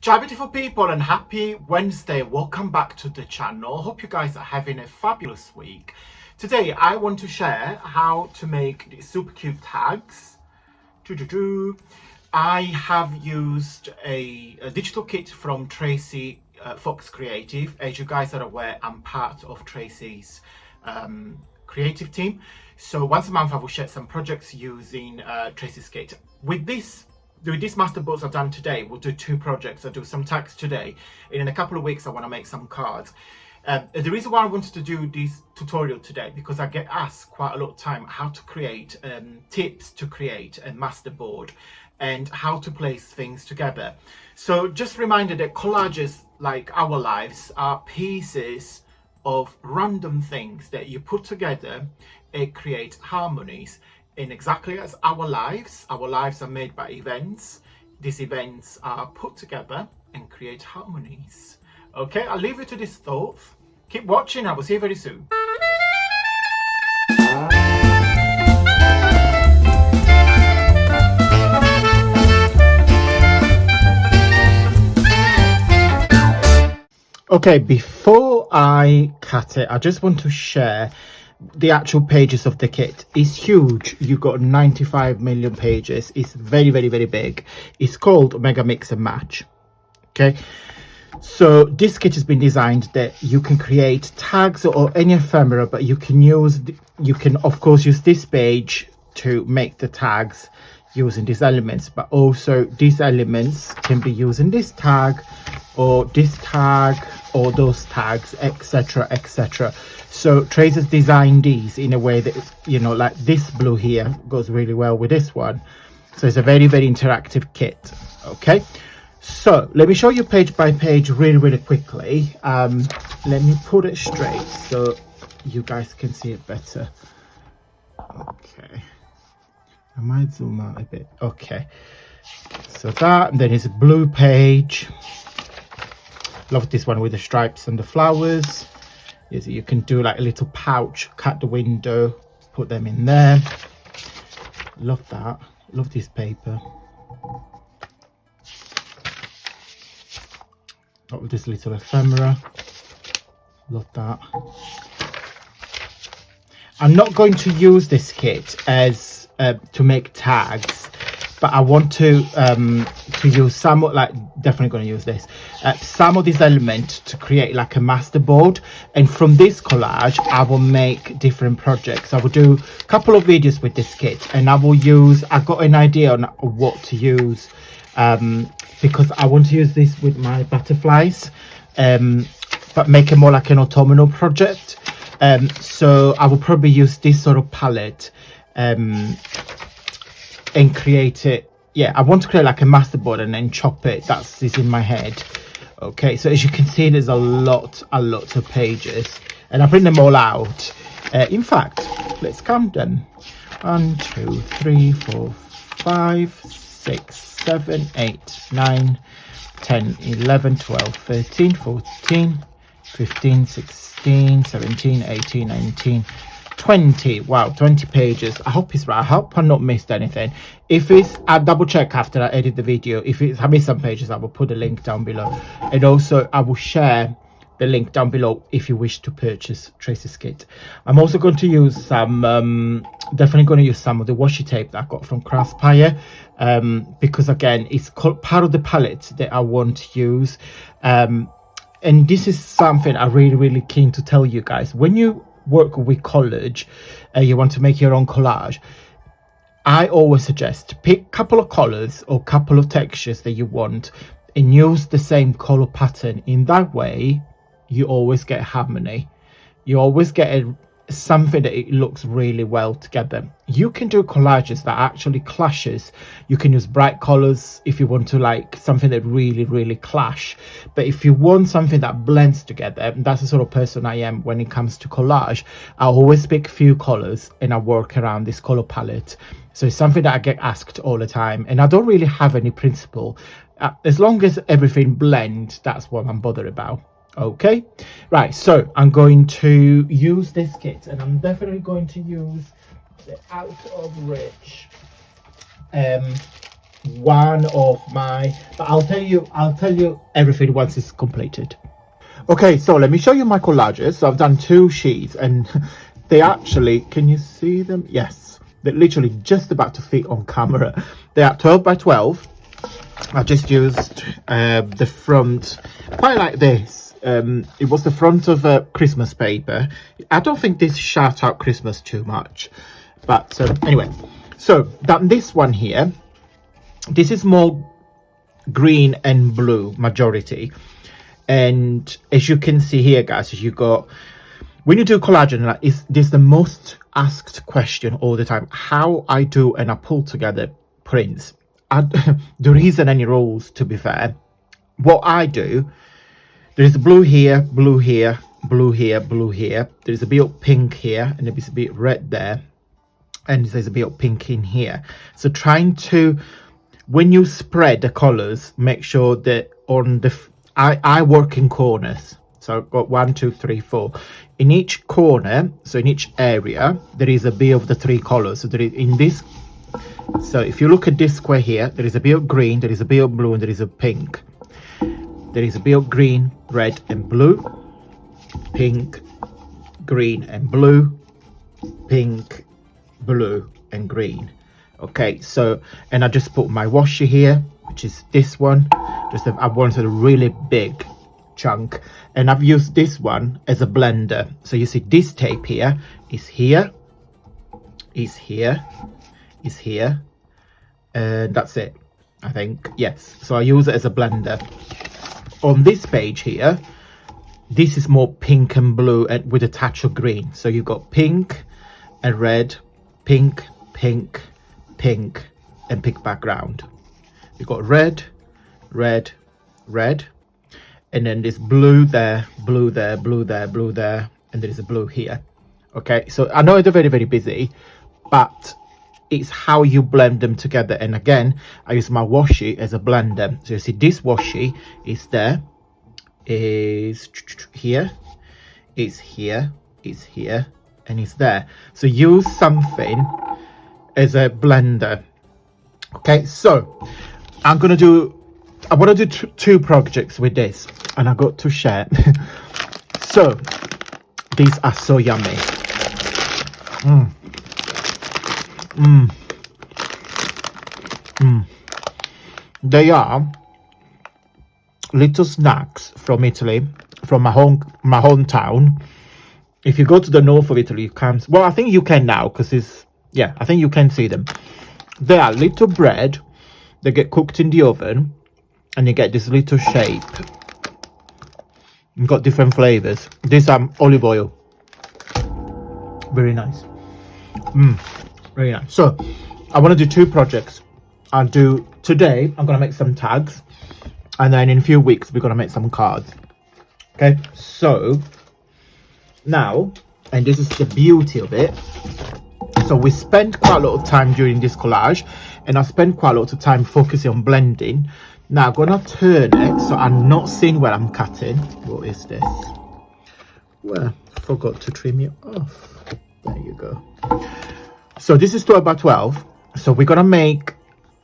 Ciao beautiful people and happy Wednesday. Welcome back to the channel. Hope you guys are having a fabulous week. Today I want to share how to make these super cute tags. I have used a digital kit from Tracy Fox Creative. As you guys are aware, I'm part of Tracy's creative team. So once a month I will share some projects using Tracy's kit. With these masterboards I've done today, we'll do two projects. I'll do some tags today, and in a couple of weeks I want to make some cards. The reason why I wanted to do this tutorial today, because I get asked quite a lot of time how to create tips to create a masterboard and how to place things together. So just a reminder that collages, like our lives, are pieces of random things that you put together and create harmonies. And exactly as our lives are made by events. These events are put together and create harmonies. Okay, I'll leave you to this thought. Keep watching, I will see you very soon. Okay, before I cut it, I just want to share the actual pages of the kit. Is huge. You've got 95 million pages. It's very, very, very big. It's called Mega Mix and Match. Okay, so this kit has been designed that you can create tags or any ephemera, but you can of course use this page to make the tags using these elements, but also these elements can be used in this tag or this tag or those tags, etc, etc. So Trace has designed these in a way that, you know, like this blue here goes really well with this one. So it's a very, very interactive kit. Okay, so let me show you page by page really, really quickly. Let me put it straight so you guys can see it better. Okay, I might zoom out a bit. Okay, so that, and then it's a blue page. Love this one with the stripes and the flowers. Is you can do like a little pouch, cut the window, put them in there. Love that. Love this paper. Got this little ephemera. Love that. I'm not going to use this kit as to make tags, but I want to use some, like, definitely going to use this, some of these elements to create like a masterboard. And from this collage I will make different projects. I will do a couple of videos with this kit, and I got an idea on what to use, because I want to use this with my butterflies, but make it more like an autumnal project. So I will probably use this sort of palette and create it. Yeah, I want to create like a masterboard and then chop it. That's in my head. Okay, so as you can see, there's a lot of pages, and I bring them all out. In fact, let's count them. 1, 2, 3, 4, 5, 6, 7, 8, 9, 10, 11, 12, 13, 14, 15, 16, 17, 18, 19, 20. Wow, 20 pages. I hope it's right. I hope I not missed anything. If it's, I'll double check after I edit the video. If I miss some pages, I will put a link down below, and also I will share the link down below if you wish to purchase Tracy's kit. I'm also going to use some definitely going to use some of the washi tape that I got from Craftspire, because again, it's part of the palette that I want to use, and this is something I really keen to tell you guys. When you work with collage, you want to make your own collage, I always suggest pick a couple of colors or couple of textures that you want and use the same color pattern. In that way you always get harmony, you always get something that it looks really well together. You can do collages that actually clashes. You can use bright colors if you want to, like something that really clash, but if you want something that blends together, and that's the sort of person I am when it comes to collage, I always pick few colors and I work around this color palette. So it's something that I get asked all the time, and I don't really have any principle. As long as everything blends, that's what I'm bothered about. Okay, right, so I'm going to use this kit, and I'm definitely going to use the Out of Reach one of my, but I'll tell you everything once it's completed. Okay, so let me show you my collages. So I've done 2 sheets and they actually, can you see them? Yes, they're literally just about to fit on camera. They are 12 by 12. I just used the front, quite like this. It was the front of a Christmas paper. I don't think this shout out Christmas too much, but anyway, so that this one here, this is more green and blue majority. And as you can see here, guys, as you got, when you do collagen, like, is this the most asked question all the time? How I do and I pull together prints. There isn't any rules, to be fair. What I do, there's blue here, blue here, blue here, blue here. There's a bit of pink here, and there's a bit red there, and there's a bit of pink in here. So trying to, when you spread the colors, make sure that on the I work in corners. So I've got 1, 2, 3, 4 in each corner. So in each area there is a bit of the 3 colors. So there is in this, so if you look at this square here, there is a bit of green, there is a bit of blue, and there is a pink. There is a bit of green, red and blue, pink, green and blue, pink, blue and green. Okay, so, and I just put my washi here, which is this one. I wanted a really big chunk, and I've used this one as a blender. So you see this tape here is here, is here, is here, and that's it, I think. Yes, so I use it as a blender. On this page here, this is more pink and blue and with a touch of green. So you've got pink and red, pink, pink, pink, and pink background. You've got red, red, red, and then there's blue there, blue there, blue there, blue there, and there is a blue here. Okay, so I know they're very, very busy, but it's how you blend them together. And again, I use my washi as a blender. So you see this washi is there, is here, is here, is here, and it's there. So use something as a blender. Okay, so I want to do 2 projects with this, and I got to share. So these are so yummy. They are little snacks from Italy, from my hometown. If you go to the north of Italy, you can't, well, I think you can now, because it's, yeah, I think you can see them. They are little bread. They get cooked in the oven, and you get this little shape. You've got different flavors. These are olive oil. Very nice. Very nice. So I want to do 2 projects. I'll do today, I'm going to make some tags, and then in a few weeks we're going to make some cards. Okay, so now, and this is the beauty of it, so we spent quite a lot of time during this collage, and I spent quite a lot of time focusing on blending. Now I'm going to turn it so I'm not seeing where I'm cutting. What is this? Well, forgot to trim it off. There you go. So this is 12 by 12. So we're going to make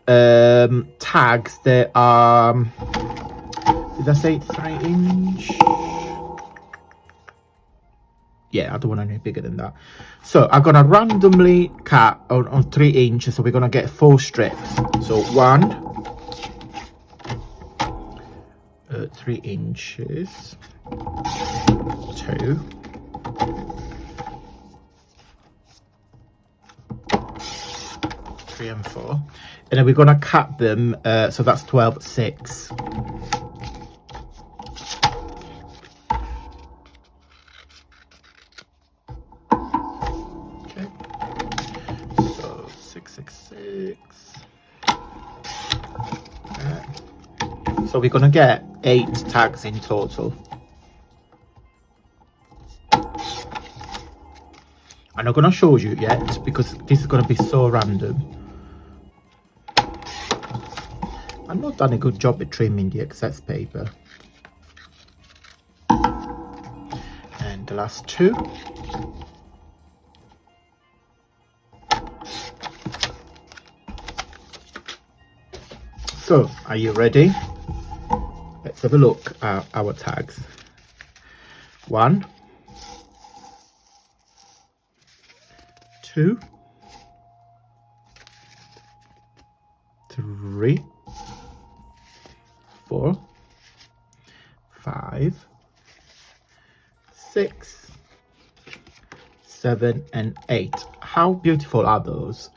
tags that are, did I say 3-inch? Yeah, I don't want any bigger than that. So I'm gonna randomly cut on 3 inches. So we're gonna get 4 strips. So 1, 3 inches, 2, 3 and 4, and then we're gonna cut them. So that's 12, 6. Okay, so 6, 6, 6. Okay. So we're gonna get 8 tags in total. I'm not gonna show you yet because this is gonna be so random. I've not done a good job at trimming the excess paper. And the last 2. So are you ready? Let's have a look at our tags. 1, 2, 3, 4, 5, 6, 7 and 8. How beautiful are those?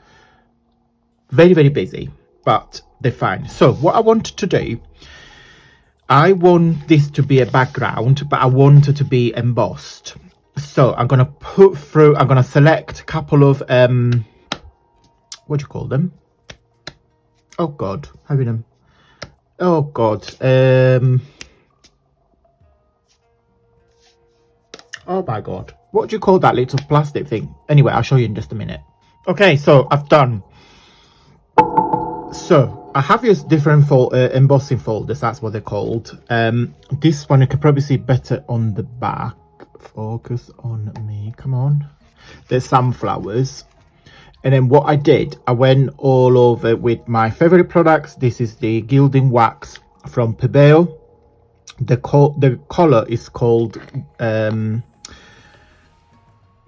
Very, very busy, but they're fine. So what I want to do, I want this to be a background, but I want it to be embossed. So I'm going to select a couple of, what do you call them? Oh God, having them. Oh God. Oh my God. What do you call that little plastic thing? Anyway, I'll show you in just a minute. Okay, so I've done. So I have used different embossing folders, that's what they're called. This one you can probably see better on the back. Focus on me, come on. There's sunflowers. And then what I did, I went all over with my favorite products. This is the gilding wax from Pebeo. The color is called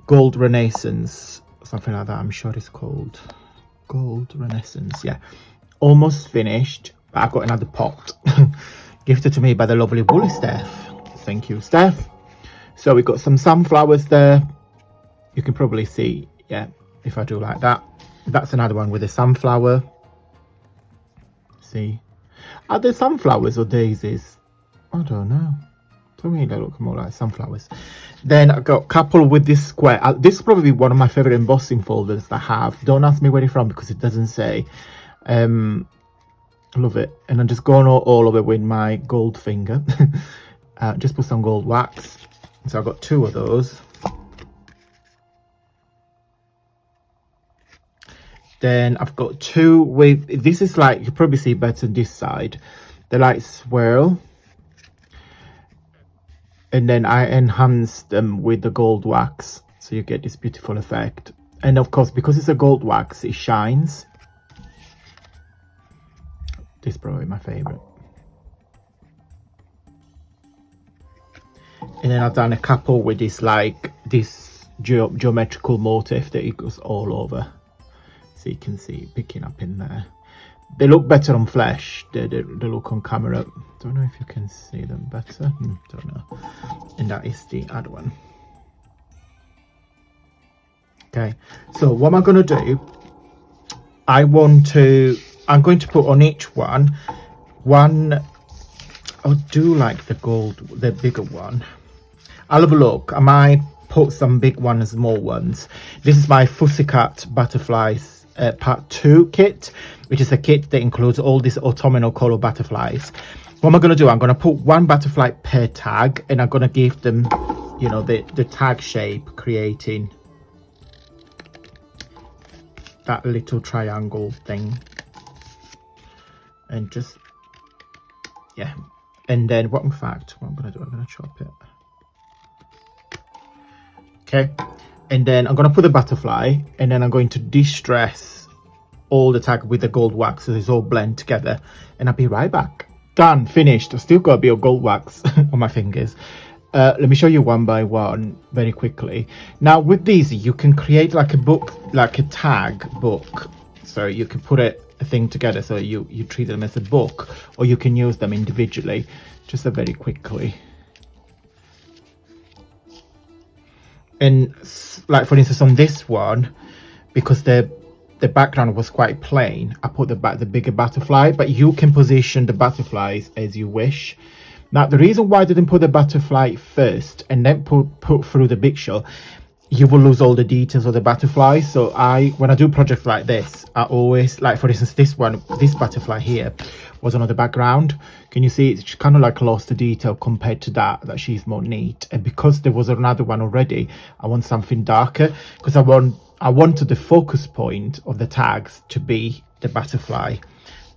Gold Renaissance, something like that. I'm sure it's called Gold Renaissance. Yeah, almost finished, but I've got another pot gifted to me by the lovely woolly Steph. Thank you, Steph. So we've got some sunflowers there. You can probably see, yeah, if I do like that. That's another one with a sunflower. See, are they sunflowers or daisies? I don't know. To me they look more like sunflowers. Then I got a couple with this square. This is probably one of my favorite embossing folders that I have. Don't ask me where it's from because it doesn't say. I love it. And I'm just going all over with my gold finger. Just put some gold wax. So I've got 2 of those. Then I've got 2 with, this is like, you can probably see better this side. They're like swirl. And then I enhanced them with the gold wax. So you get this beautiful effect. And of course, because it's a gold wax, it shines. This is probably my favorite. And then I've done a couple with this, like, this geometrical motif that it goes all over. So you can see it picking up in there. They look better on flesh. They look on camera. Don't know if you can see them better. Don't know. And that is the other one. Okay. So what am I going to do? I'm going to put on each one. I do like the gold, the bigger one. I'll have a look. I might put some big ones, small ones. This is my Fussy Cut Butterflies part 2 kit, which is a kit that includes all these autumnal color butterflies. What am I going to do? I'm going to put 1 butterfly per tag, and I'm going to give them, you know, the tag shape, creating that little triangle thing. And just, yeah. And then what I'm going to do, I'm going to chop it. Okay. And then I'm going to put the butterfly, and then I'm going to distress all the tag with the gold wax so it's all blend together, and I'll be right back. Done, finished. I've still got a bit of gold wax on my fingers. Let me show you one by one very quickly. Now with these, you can create like a book, like a tag book. So you can put a thing together, so you treat them as a book, or you can use them individually. Just very quickly. And like for instance on this one, because the background was quite plain, I put the bigger butterfly, but you can position the butterflies as you wish. Now the reason why I didn't put the butterfly first and then put through the big shell, you will lose all the details of the butterfly. So when I do projects like this, I always, like for instance this one, this butterfly here was on the background. Can you see it's kind of like lost the detail compared to that she's more neat. And because there was another one already, I want something darker, because I wanted the focus point of the tags to be the butterfly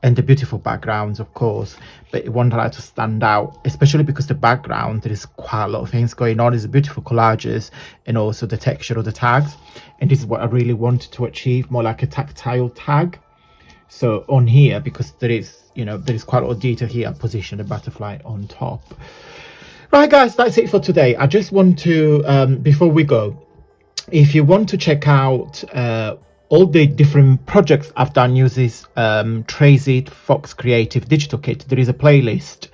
and the beautiful backgrounds, of course, but it wanted that to stand out, especially because the background, there is quite a lot of things going on. There's beautiful collages and also the texture of the tags, and this is what I really wanted to achieve, more like a tactile tag. So on here, because there is, you know, there is quite a lot of detail here, I position the butterfly on top. Right guys, that's it for today. I just want to before we go, if you want to check out all the different projects I've done using Tracy Fox Creative Digital Kit, there is a playlist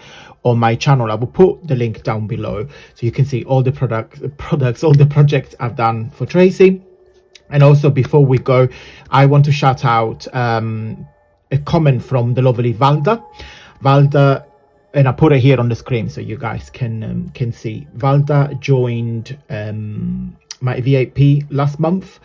on my channel. I will put the link down below so you can see all the products, all the projects I've done for Tracy. And also, before we go, I want to shout out a comment from the lovely Valda, and I put it here on the screen so you guys can see. Valda joined my VIP last month.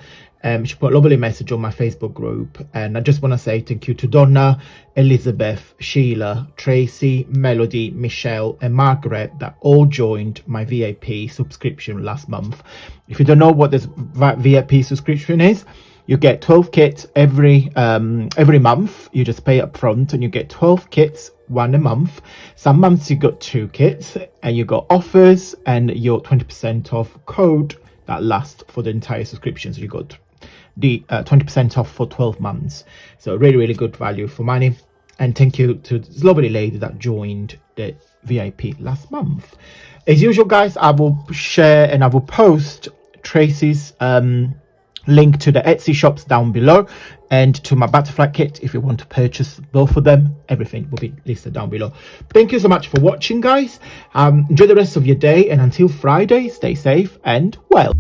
She put a lovely message on my Facebook group, and I just want to say thank you to Donna, Elizabeth, Sheila, Tracy, Melody, Michelle and Margaret that all joined my VIP subscription last month. If you don't know what this VIP subscription is, you get 12 kits every month. You just pay up front and you get 12 kits, one a month. Some months you got 2 kits, and you got offers and your 20% off code that lasts for the entire subscription. So you got the 20% off for 12 months. So really good value for money. And thank you to this lovely lady that joined the VIP last month. As usual guys, I will share and I will post Tracy's link to the Etsy shops down below, and to my butterfly kit if you want to purchase both of them. Everything will be listed down below. Thank you so much for watching guys. Enjoy the rest of your day, and until Friday, stay safe and well.